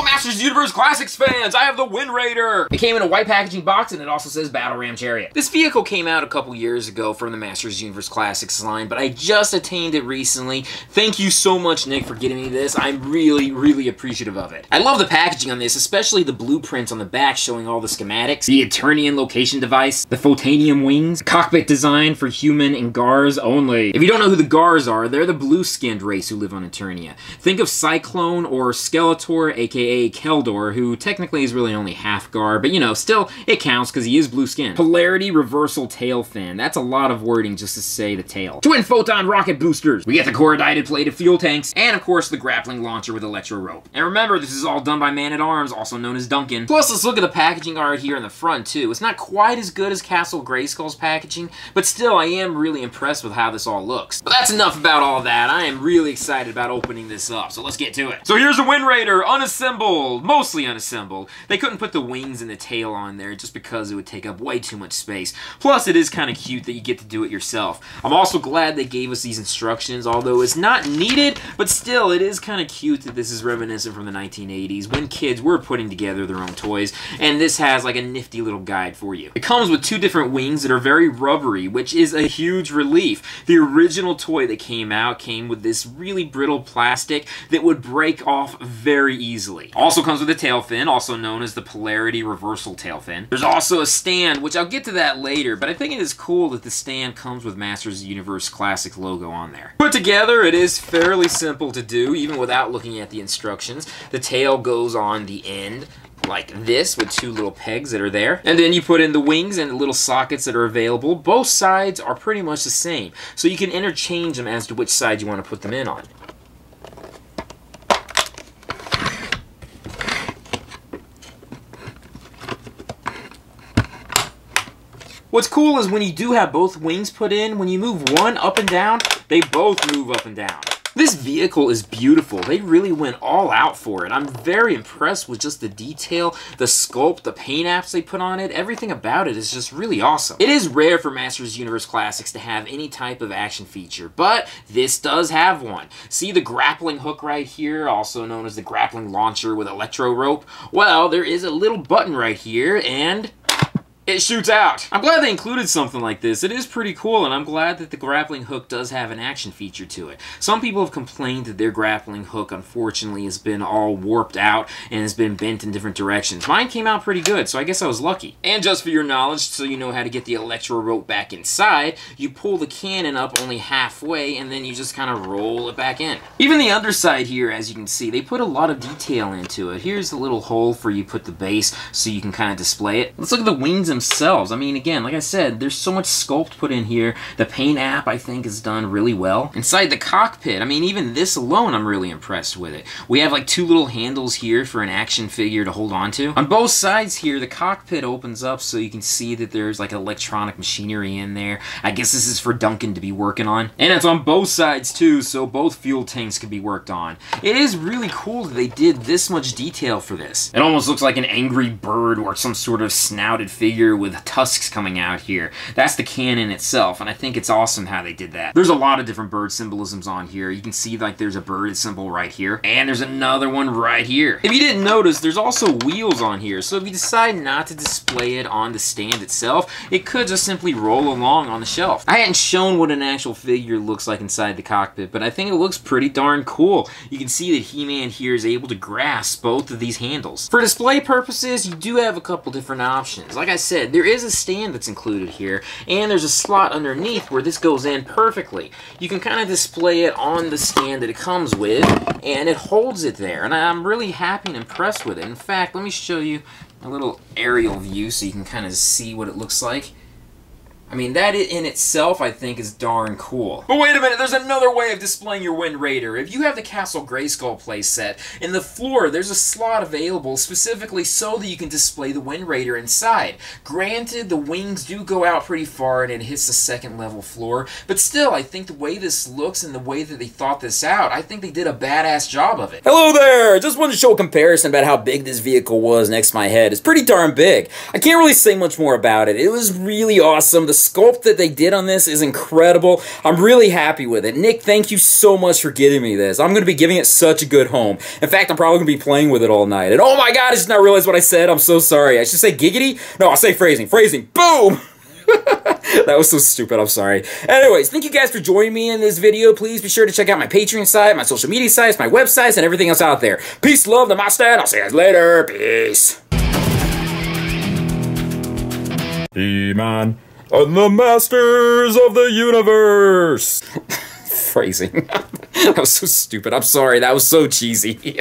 Hello, Masters Universe Classics fans! I have the Wind Raider! It came in a white packaging box and it also says Battle Ram Chariot. This vehicle came out a couple years ago from the Masters Universe Classics line, but I just attained it recently. Thank you so much, Nick, for getting me this. I'm really appreciative of it. I love the packaging on this, especially the blueprints on the back showing all the schematics, the Eternian location device, the Photanium wings, cockpit design for human and Gars only. If you don't know who the Gars are, they're the blue-skinned race who live on Eternia. Think of Cyclone or Skeletor, aka Keldor, who technically is really only half Gar, but you know, still, it counts because he is blue-skinned. Polarity reversal tail fin. That's a lot of wording just to say the tail. Twin photon rocket boosters. We get the corroded plated fuel tanks, and of course the grappling launcher with electro rope. And remember, this is all done by Man-at-Arms, also known as Duncan. Plus, let's look at the packaging art here in the front too. It's not quite as good as Castle Grayskull's packaging, but still, I am really impressed with how this all looks. But that's enough about all that. I am really excited about opening this up, so let's get to it. So here's a Wind Raider, unassembled, mostly unassembled. They couldn't put the wings and the tail on there just because it would take up way too much space. Plus, it is kind of cute that you get to do it yourself. I'm also glad they gave us these instructions, although it's not needed, but still, it is kind of cute that this is reminiscent from the 1980s when kids were putting together their own toys, and this has like a nifty little guide for you. It comes with two different wings that are very rubbery, which is a huge relief. The original toy that came out came with this really brittle plastic that would break off very easily. Also comes with a tail fin, also known as the Polarity Reversal Tail Fin. There's also a stand, which I'll get to that later, but I think it is cool that the stand comes with Masters Universe Classic logo on there. Put together, it is fairly simple to do, even without looking at the instructions. The tail goes on the end like this with two little pegs that are there, and then you put in the wings and the little sockets that are available. Both sides are pretty much the same, so you can interchange them as to which side you want to put them in on. What's cool is when you do have both wings put in, when you move one up and down, they both move up and down. This vehicle is beautiful. They really went all out for it. I'm very impressed with just the detail, the sculpt, the paint apps they put on it. Everything about it is just really awesome. It is rare for Masters Universe Classics to have any type of action feature, but this does have one. See the grappling hook right here, also known as the grappling launcher with electro rope? Well, there is a little button right here, and it shoots out. I'm glad they included something like this. It is pretty cool, and I'm glad that the grappling hook does have an action feature to it. Some people have complained that their grappling hook, unfortunately, has been all warped out and has been bent in different directions. Mine came out pretty good, so I guess I was lucky. And just for your knowledge, so you know how to get the electro rope back inside, you pull the cannon up only halfway, and then you just kind of roll it back in. Even the underside here, as you can see, they put a lot of detail into it. Here's the little hole for you put the base so you can kind of display it. Let's look at the wings themselves. I mean, again, like I said, there's so much sculpt put in here. The paint app, I think, is done really well. Inside the cockpit, I mean, even this alone, I'm really impressed with it. We have like two little handles here for an action figure to hold on to. On both sides here, the cockpit opens up so you can see that there's like electronic machinery in there. I guess this is for Duncan to be working on. And it's on both sides too, so both fuel tanks can be worked on. It is really cool that they did this much detail for this. It almost looks like an angry bird or some sort of snouted figure with tusks coming out here. That's the cannon itself, and I think it's awesome how they did that. There's a lot of different bird symbolisms on here. You can see like there's a bird symbol right here, and there's another one right here. If you didn't notice, there's also wheels on here, so if you decide not to display it on the stand itself, it could just simply roll along on the shelf. I hadn't shown what an actual figure looks like inside the cockpit, but I think it looks pretty darn cool. You can see that He-Man here is able to grasp both of these handles. For display purposes, you do have a couple different options. Like I said, there is a stand that's included here, and there's a slot underneath where this goes in perfectly. You can kind of display it on the stand that it comes with, and it holds it there, and I'm really happy and impressed with it. In fact, let me show you a little aerial view so you can kind of see what it looks like. I mean, that in itself, I think, is darn cool. But wait a minute, there's another way of displaying your Wind Raider. If you have the Castle Grayskull playset, in the floor, there's a slot available specifically so that you can display the Wind Raider inside. Granted, the wings do go out pretty far and it hits the second level floor, but still, I think the way this looks and the way that they thought this out, I think they did a badass job of it. Hello there! Just wanted to show a comparison about how big this vehicle was next to my head. It's pretty darn big. I can't really say much more about it. It was really awesome. The sculpt that they did on this is incredible. I'm really happy with it. Nick, thank you so much for getting me this. I'm going to be giving it such a good home. In fact, I'm probably going to be playing with it all night. And oh my god, I just not realized what I said. I'm so sorry. I should say giggity? No, I'll say phrasing. Phrasing. Boom! That was so stupid, I'm sorry. Anyways, thank you guys for joining me in this video. Please be sure to check out my Patreon site, my social media sites, my websites, and everything else out there. Peace, love, namaste, and I'll see you guys later. Peace. He-Man and the Masters of the Universe. Phrasing. That was so stupid. I'm sorry. That was so cheesy.